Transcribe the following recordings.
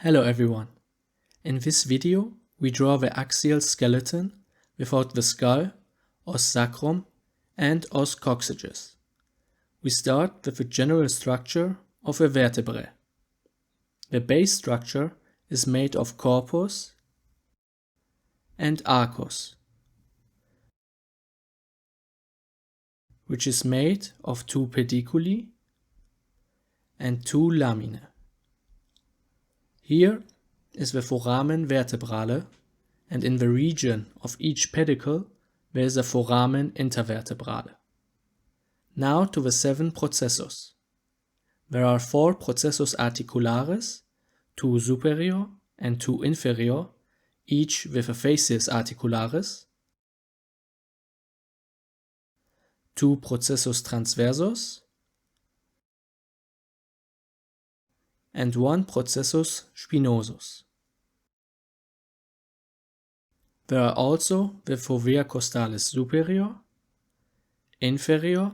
Hello everyone. In this video we draw the axial skeleton without the skull, os sacrum and os coccygis. We start with the general structure of a vertebrae. The base structure is made of corpus and arcus, which is made of two pediculi and two laminae. Here is the foramen vertebrale, and in the region of each pedicle there is a foramen intervertebrale. Now to the 7 processus. There are 4 processus articularis, 2 superior and 2 inferior, each with a facies articularis, 2 processus transversus, and 1 processus spinosus. There are also the fovea costalis superior, inferior,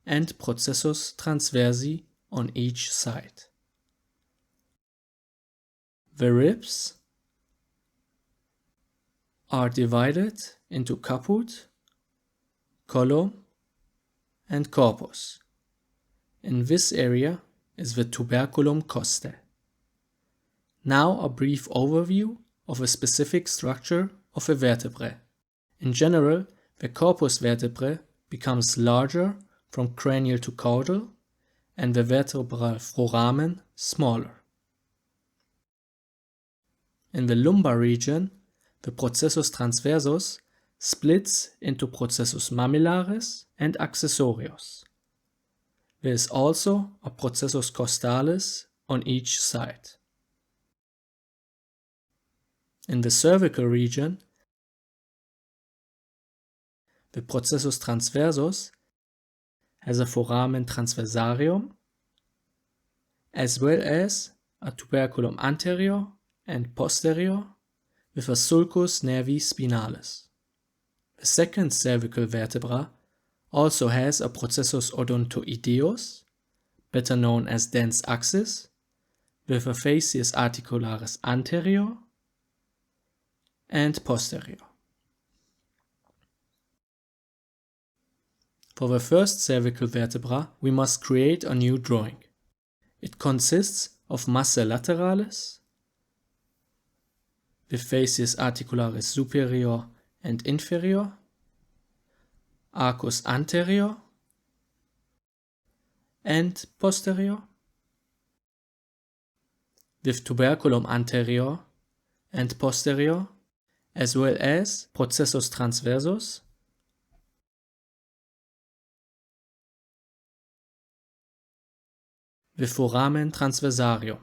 and processus transversi on each side. The ribs are divided into caput, column, and corpus. In this area is the tuberculum costae. Now a brief overview of a specific structure of a vertebrae. In general, the corpus vertebrae becomes larger from cranial to caudal and the vertebral foramen smaller. In the lumbar region, the processus transversus splits into processus mammilaris and accessorius. There is also a processus costalis on each side. In the cervical region, the processus transversus has a foramen transversarium as well as a tuberculum anterior and posterior with a sulcus nervi spinalis. The second cervical vertebra also has a processus odontoideus, better known as dens axis, with a facies articularis anterior and posterior. For the first cervical vertebra, we must create a new drawing. It consists of massa lateralis, with facies articularis superior and inferior, arcus anterior and posterior, with tuberculum anterior and posterior, as well as processus transversus, with foramen transversarium,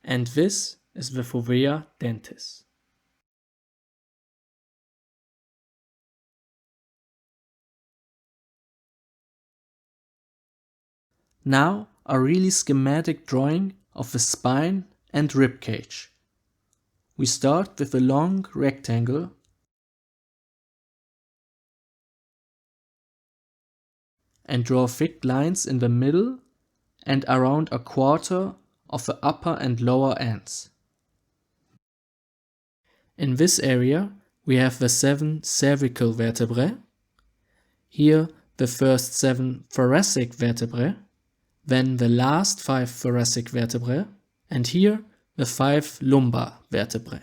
and this is the fovea dentis. Now a really schematic drawing of the spine and rib cage. We start with a long rectangle and draw thick lines in the middle and around a quarter of the upper and lower ends. In this area we have the 7 cervical vertebrae, here the first 7 thoracic vertebrae, then the last 5 thoracic vertebrae, and here the 5 lumbar vertebrae.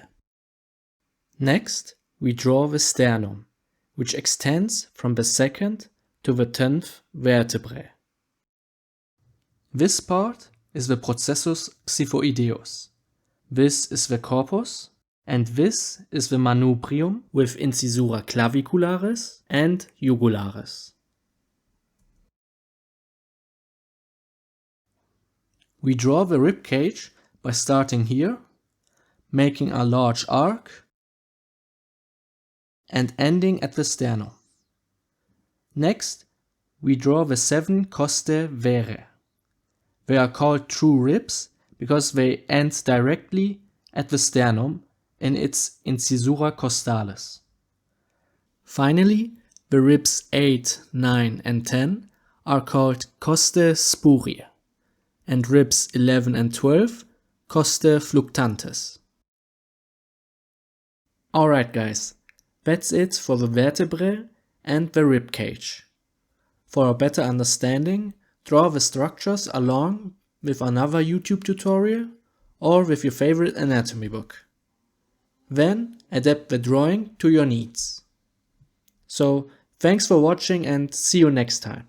Next we draw the sternum, which extends from the 2nd to the 10th vertebrae. This part is the processus xiphoideus. This is the corpus, and this is the manubrium with incisura clavicularis and jugularis. We draw the rib cage by starting here, making a large arc, and ending at the sternum. Next, we draw the 7 costae verae. They are called true ribs because they end directly at the sternum in its incisura costalis. Finally, the ribs 8, 9 and 10 are called costae spuriae, and ribs 11 and 12 costae fluctantes. Alright guys, that's it for the vertebrae and the rib cage. For a better understanding, draw the structures along with another YouTube tutorial or with your favorite anatomy book. Then adapt the drawing to your needs. So, thanks for watching and see you next time.